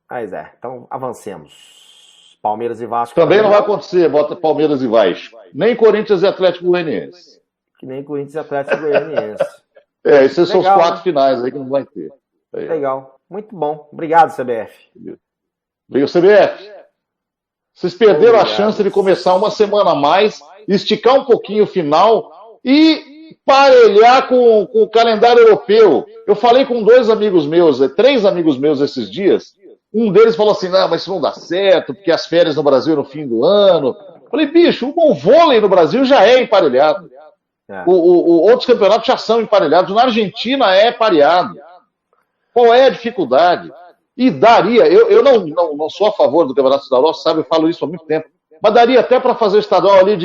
Mas então avancemos. Palmeiras e Vasco. Também não vai acontecer, bota Palmeiras e Vasco. Nem Corinthians e Atlético Goianiense. Que nem Corinthians e Atlético Goianiense. Esses são os 4 finais aí que não vai ter. Legal. Muito bom. Obrigado, CBF. Obrigado, CBF. Vocês perderam a chance de começar uma semana a mais, esticar um pouquinho o final e parelhar com o calendário europeu. Eu falei com 3 amigos meus esses dias. Um deles falou assim, não, mas isso não dá certo, porque as férias no Brasil é no fim do ano. Eu falei, bicho, o vôlei no Brasil já é emparelhado. Outros campeonatos já são emparelhados. Na Argentina é pareado. Qual é a dificuldade? E daria, eu não sou a favor do Campeonato Estadual, sabe, eu falo isso há muito tempo, mas daria até para fazer o estadual ali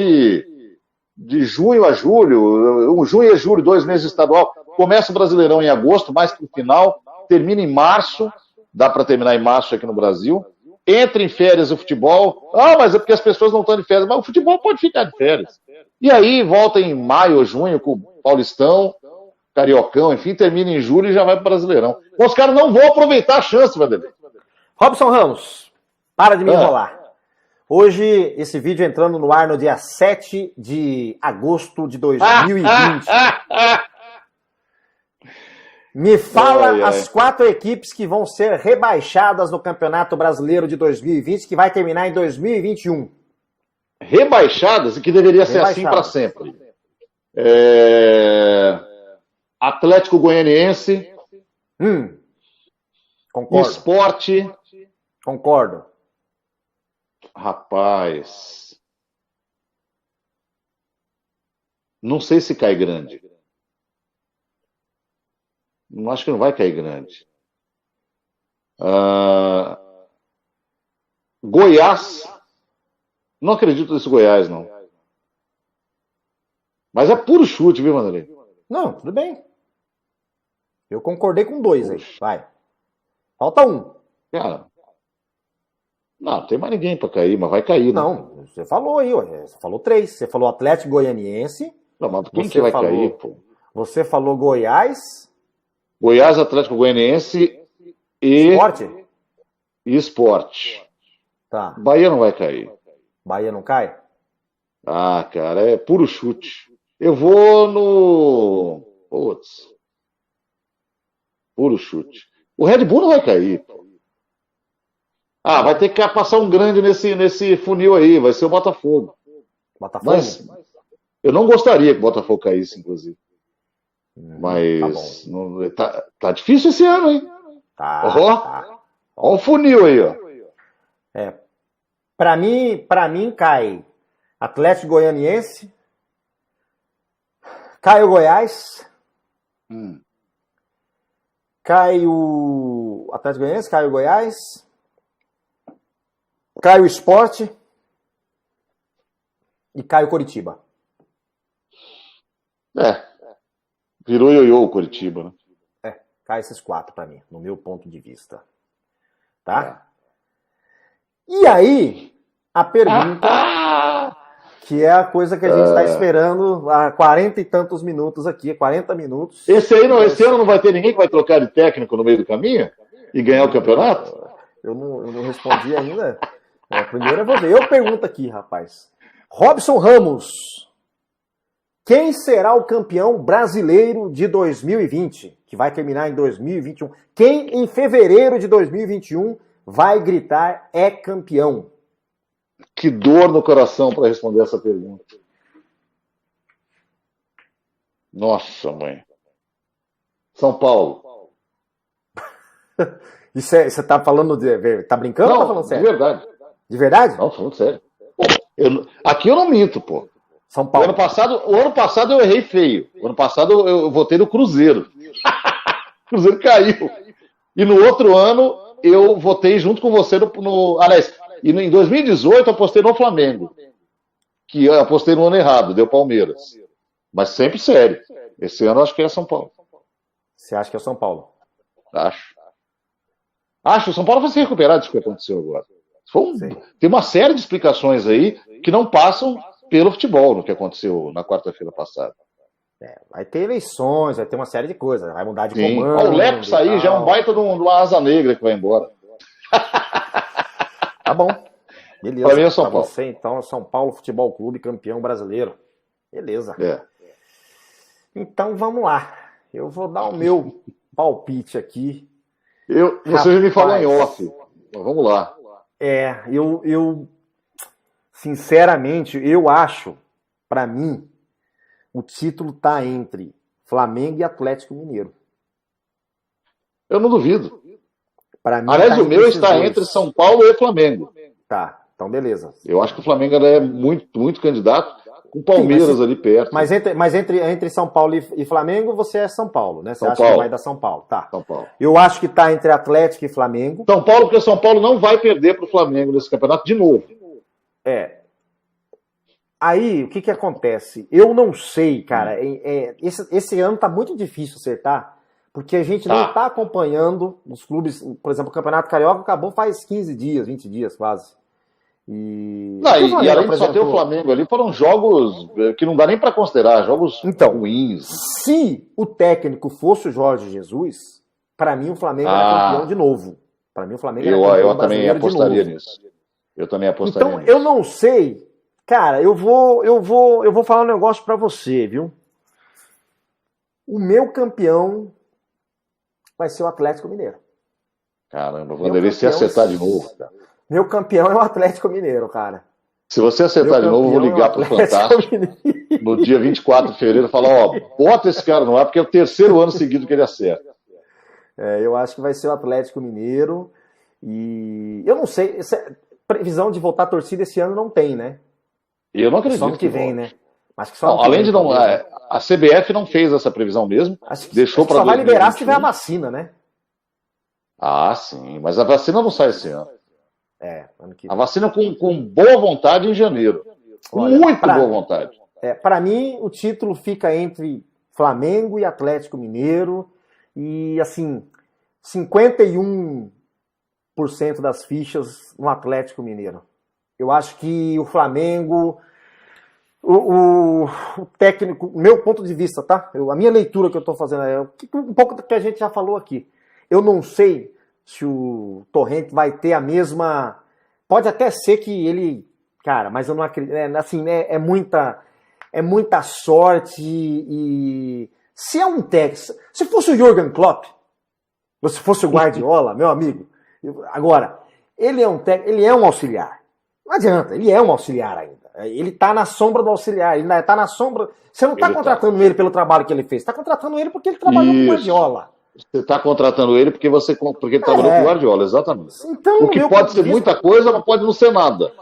de junho a julho, junho e julho, 2 meses de estadual. Começa o Brasileirão em agosto, mais pro final, termina em março, dá para terminar em março aqui no Brasil, entra em férias o futebol, mas é porque as pessoas não estão de férias, mas o futebol pode ficar de férias. E aí volta em maio ou junho com o Paulistão, Cariocão, enfim, termina em julho e já vai para o Brasileirão. Os caras não vão aproveitar a chance, Vanderlei. Robson Ramos, para de me enrolar. Hoje, esse vídeo entrando no ar no dia 7 de agosto de 2020. Me fala as 4 equipes que vão ser rebaixadas no Campeonato Brasileiro de 2020, que vai terminar em 2021. Rebaixadas? E que deveria ser assim para sempre. Atlético Goianiense. Concordo. Esporte. Concordo. Rapaz. Não sei se cai grande. Não acho que não vai cair grande. Goiás. Não acredito nesse Goiás, não. Mas é puro chute, viu, Vanderlei? Não, tudo bem. Eu concordei com 2 aí. Vai. Falta 1. Cara, não tem mais ninguém para cair, mas vai cair, né? Não, você falou aí, você falou 3. Você falou Atlético Goianiense. Não, mas quem que vai cair, pô? Você falou Goiás. Goiás, Atlético Goianiense e... Esporte. Tá. Bahia não vai cair. Bahia não cai? Cara, é puro chute. Eu vou no... Puro chute. O Red Bull não vai cair, pô. Vai ter que passar um grande nesse funil aí. Vai ser o Botafogo. Mas eu não gostaria que o Botafogo caísse, inclusive. Mas tá difícil esse ano, hein? Tá. Olha o funil aí, ó. Pra mim cai Atlético Goianiense, cai o Goiás, Cai o Atlético Goianiense, cai o Goiás, cai o Sport e cai o Coritiba. Virou ioiô o Coritiba, né? Cai esses 4 para mim, no meu ponto de vista. Tá? E aí, a pergunta, que é a coisa que a gente está esperando há 40 e tantos minutos aqui, 40 minutos. Esse ano não vai ter ninguém que vai trocar de técnico no meio do caminho e ganhar o campeonato? Eu não respondi ainda. Primeiro eu vou ver. Eu pergunto aqui, rapaz. Robson Ramos. Quem será o campeão brasileiro de 2020? Que vai terminar em 2021. Quem em fevereiro de 2021 vai gritar é campeão? Que dor no coração para responder essa pergunta. Nossa, mãe. São Paulo. Você tá falando de... Tá brincando ou tá falando sério? De verdade. De verdade? Não, falando sério. Aqui eu não minto, pô. São Paulo. O ano passado eu errei feio. O ano passado eu votei no Cruzeiro. O Cruzeiro caiu. E no outro ano eu votei junto com você aliás, e em 2018 eu apostei no Flamengo. Que eu apostei no ano errado, deu Palmeiras. Mas sempre sério. Esse ano eu acho que é São Paulo. Você acha que é o São Paulo? Acho. O São Paulo vai se recuperar disso que aconteceu agora. Tem uma série de explicações aí que não passam pelo futebol no que aconteceu na quarta-feira passada. Vai ter eleições, vai ter uma série de coisas, vai mudar de comando. O Lepo sair já é um baita de uma asa negra que vai embora. Tá bom. Beleza. Pra mim é São Paulo. Você, então, São Paulo Futebol Clube, campeão brasileiro. Beleza. Então vamos lá. Eu vou dar o meu palpite aqui. Você já me falou em off. Mas vamos lá. Eu sinceramente, eu acho, para mim, o título tá entre Flamengo e Atlético Mineiro. Eu não duvido. Pra mim, aliás, o meu está entre São Paulo e Flamengo. Tá, então beleza. Eu acho que o Flamengo é muito, muito candidato, com o Palmeiras ali perto. Mas entre São Paulo e Flamengo, você é São Paulo, né? Você acha que vai dar São Paulo. Tá. São Paulo. Eu acho que tá entre Atlético e Flamengo. São Paulo, porque o São Paulo não vai perder pro Flamengo nesse campeonato de novo. Aí, o que acontece? Eu não sei, cara. Esse ano tá muito difícil acertar, porque a gente não tá acompanhando os clubes. Por exemplo, o Campeonato Carioca acabou faz 15 dias, 20 dias quase. E além de só ter o Flamengo ali, foram jogos que não dá nem para considerar, jogos ruins. Se o técnico fosse o Jorge Jesus, para mim o Flamengo era campeão de novo. Para mim o Flamengo era campeão eu também apostaria nisso. Eu também apostaria nisso. Então, eu não sei. Cara, eu vou falar um negócio pra você, viu? O meu campeão vai ser o Atlético Mineiro. Caramba, Vanderlei, se acertar de novo, cara. Meu campeão é o Atlético Mineiro, cara. Se você acertar de novo, eu vou ligar pro Fantástico no dia 24 de fevereiro e falar, bota esse cara no ar, porque é o terceiro ano seguido que ele acerta. Eu acho que vai ser o Atlético Mineiro. E eu não sei, previsão de voltar a torcida esse ano não tem, né? Eu não acredito. Só ano que vem, né? Acho que só além de não. A CBF não fez essa previsão mesmo. Deixou para só vai liberar se tiver a vacina, né? Sim. Mas a vacina não sai esse ano. Ano que vem. A vacina com boa vontade em janeiro. Muito boa vontade. Para mim, o título fica entre Flamengo e Atlético Mineiro. E, assim, 51% das fichas no Atlético Mineiro. Eu acho que o Flamengo, o técnico, meu ponto de vista, tá? A minha leitura que eu tô fazendo é um pouco do que a gente já falou aqui. Eu não sei se o Torrente vai ter a mesma... Pode até ser que ele... Cara, mas eu não acredito... É muita sorte e... Se é um técnico... Se fosse o Jürgen Klopp, ou se fosse o Guardiola, meu amigo... Agora, ele é um auxiliar. Não adianta, ele é um auxiliar ainda. Ele tá na sombra do auxiliar, ele tá na sombra... Você não tá contratando ele pelo trabalho que ele fez, tá contratando ele porque ele trabalhou com o Guardiola. Você tá contratando ele porque ele trabalhou com o Guardiola, exatamente. Então, o que pode ser muita coisa, mas pode não ser nada.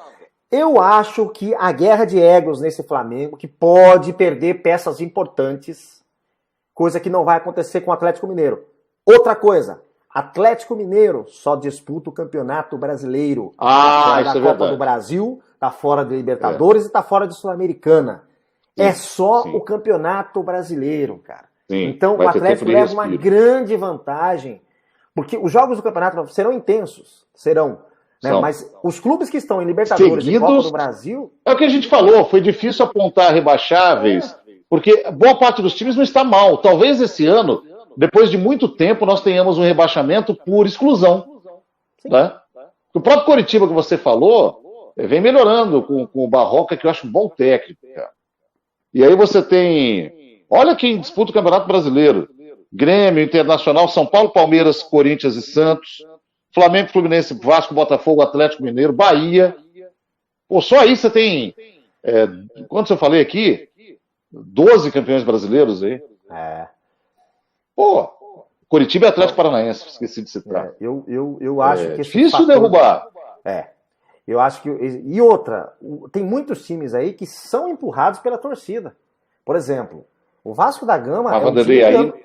Eu acho que a guerra de egos nesse Flamengo, que pode perder peças importantes, coisa que não vai acontecer com o Atlético Mineiro. Outra coisa, Atlético Mineiro só disputa o Campeonato Brasileiro. Ah, tá isso é Copa verdade. do Brasil, tá fora de Libertadores e tá fora de Sul-Americana. É só o Campeonato Brasileiro, cara. Sim, então o Atlético leva uma grande vantagem, porque os jogos do Campeonato serão intensos, serão. Né? Mas os clubes que estão em Libertadores e Copa do Brasil... É o que a gente falou, foi difícil apontar rebaixáveis, porque boa parte dos times não está mal. Talvez esse ano, depois de muito tempo, nós tenhamos um rebaixamento por exclusão. Né? O próprio Coritiba que você falou, vem melhorando com o Barroca, que eu acho um bom técnico, cara. E aí você tem... Olha quem disputa o Campeonato Brasileiro. Grêmio, Internacional, São Paulo, Palmeiras, Corinthians e Santos. Flamengo, Fluminense, Vasco, Botafogo, Atlético Mineiro, Bahia. Pô, só aí você tem... quantos eu falei aqui? 12 campeões brasileiros aí. Pô, Coritiba e Atlético Paranaense, esqueci de citar. Eu acho que... Difícil derrubar. Eu acho que... E outra, tem muitos times aí que são empurrados pela torcida. Por exemplo, o Vasco da Gama...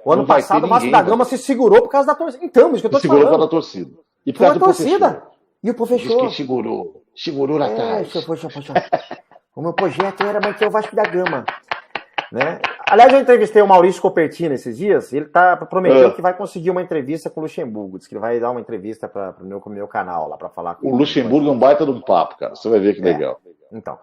o ano passado o Vasco da Gama se segurou por causa da torcida. Então, isso que eu tô te falando. Segurou por causa da torcida. E por causa da torcida. E o professor... Segurou na tarde. O meu projeto era manter o Vasco da Gama. Né? Aliás, eu entrevistei o Maurício Copertino esses dias, e ele tá prometendo que vai conseguir uma entrevista com o Luxemburgo. Diz que ele vai dar uma entrevista para o meu canal lá, para falar com o Luxemburgo. É um baita de um papo, cara. Você vai ver que legal. Então.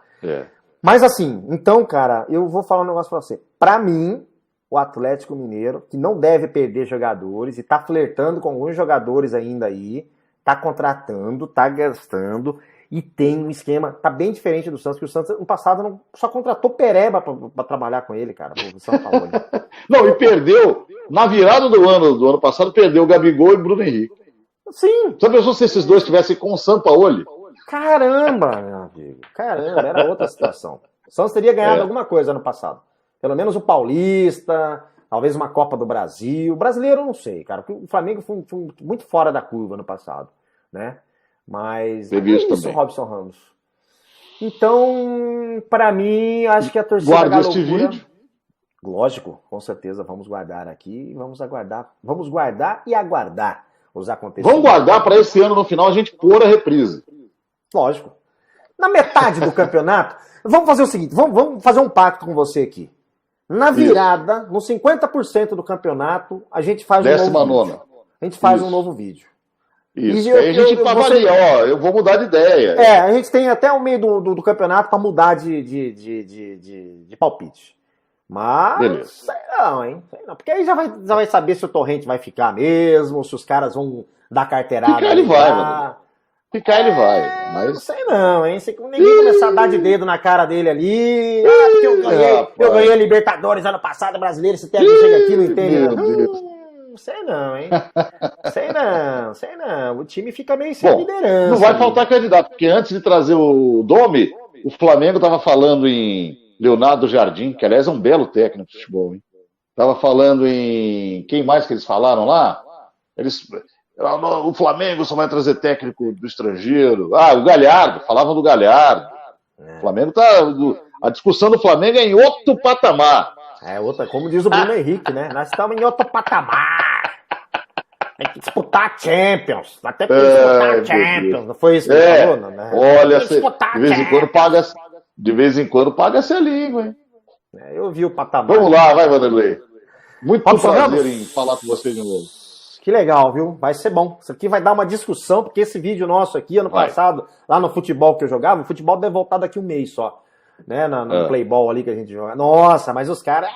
Mas assim, cara, eu vou falar um negócio pra você. Pra mim, o Atlético Mineiro, que não deve perder jogadores, e tá flertando com alguns jogadores ainda aí, tá contratando, tá gastando, e tem um esquema, tá bem diferente do Santos, que o Santos no passado só contratou Pereba pra trabalhar com ele, cara, o São Paulo. Não, e perdeu, na virada do ano passado, perdeu o Gabigol e o Bruno Henrique. Sim. Já pensou se esses dois estivessem com o Sampaoli? Caramba, meu amigo. Caramba, era outra situação. O Santos teria ganhado alguma coisa ano passado. Pelo menos o Paulista, talvez uma Copa do Brasil. O brasileiro eu não sei, cara. Porque o Flamengo foi muito fora da curva ano passado, né? Mas é isso, Robson Ramos. Então, para mim, acho que a torcida guarda este vídeo. Lógico, com certeza. Vamos guardar aqui. Vamos aguardar. Vamos guardar e aguardar os acontecimentos. Vamos guardar para esse ano, no final, a gente pôr a reprise. Lógico. Na metade do campeonato, vamos fazer o seguinte, vamos fazer um pacto com você aqui. Na virada, no 50% do campeonato, a gente faz um novo vídeo. A gente faz um novo vídeo. Isso. E aí a gente avalia, eu vou mudar de ideia. A gente tem até o meio do campeonato para mudar de palpite. Mas, sei não, hein? Sei não. Porque aí já vai saber se o Torrente vai ficar mesmo, se os caras vão dar carteirada. Ficar ele vai, mano. Ficar ele vai. Mas... Não sei não, hein? Se ninguém começar a dar de dedo na cara dele ali. Porque eu ganhei a Libertadores ano passado, brasileiro, esse técnico chega aqui, não entende. Não sei não, hein? sei não. O time fica meio sem liderança. Não vai faltar candidato, porque antes de trazer o Domi, o Flamengo estava falando em Leonardo Jardim, que aliás é um belo técnico de futebol, hein? Tava falando em... Quem mais que eles falaram lá? O Flamengo só vai trazer técnico do estrangeiro. O Galhardo, falavam do Galhardo. O Flamengo tá... A discussão do Flamengo é em outro patamar. Outra, como diz o Bruno Henrique, né? Nós estamos em outro patamar. Tem que disputar a Champions. Até que disputar a Champions. Não foi isso que ele falou, não, né? Olha, de vez em quando paga-se a língua, hein? Eu vi o patamar. Vamos lá, vai, Vanderlei. Muito prazer em falar com você de novo. Que legal, viu? Vai ser bom. Isso aqui vai dar uma discussão, porque esse vídeo nosso aqui, ano passado, lá no futebol que eu jogava, o futebol deve voltar daqui um mês só. Né? No Playball ali que a gente joga. Nossa, mas os caras...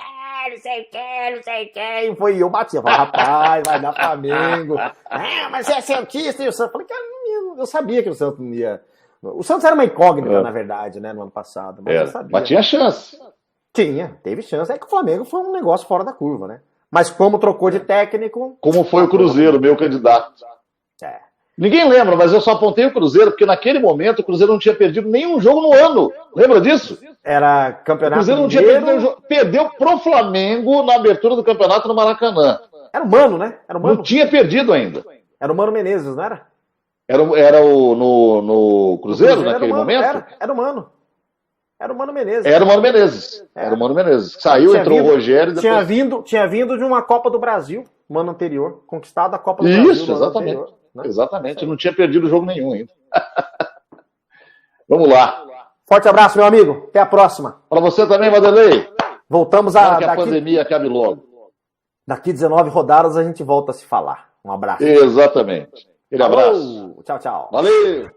não sei o que. E foi eu bati. Eu falei, rapaz, vai dar Flamengo. Mas você é Santista e o Santos. Eu falei, cara, eu sabia que o Santos não ia... O Santos era uma incógnita, na verdade, né, no ano passado. Mas eu sabia. Mas tinha chance. Teve chance. É que o Flamengo foi um negócio fora da curva, né? Mas como trocou de técnico... Como foi o Cruzeiro, meu candidato. Ninguém lembra, mas eu só apontei o Cruzeiro, porque naquele momento o Cruzeiro não tinha perdido nenhum jogo no ano. Lembra disso? Era campeonato. O Cruzeiro não tinha perdido nenhum jogo. Perdeu pro Flamengo na abertura do campeonato no Maracanã. Era o Mano, né? Era o Mano. Não tinha perdido ainda. Era o Mano Menezes, não era? Era no Cruzeiro naquele momento? Era o Mano. Era o Mano Menezes. Era o Mano Menezes. Era o Mano Menezes. Saiu, entrou o Rogério. Depois... Tinha vindo de uma Copa do Brasil no ano anterior. Conquistado a Copa do Brasil. Isso, exatamente. Anterior, né? Exatamente. Não tinha perdido jogo nenhum ainda. Vamos lá. Forte abraço, meu amigo. Até a próxima. Para você também, Vanderlei. Voltamos a... que a pandemia acabe logo. Daqui 19 rodadas a gente volta a se falar. Um abraço. Exatamente. Aquele abraço. Tchau, tchau. Valeu.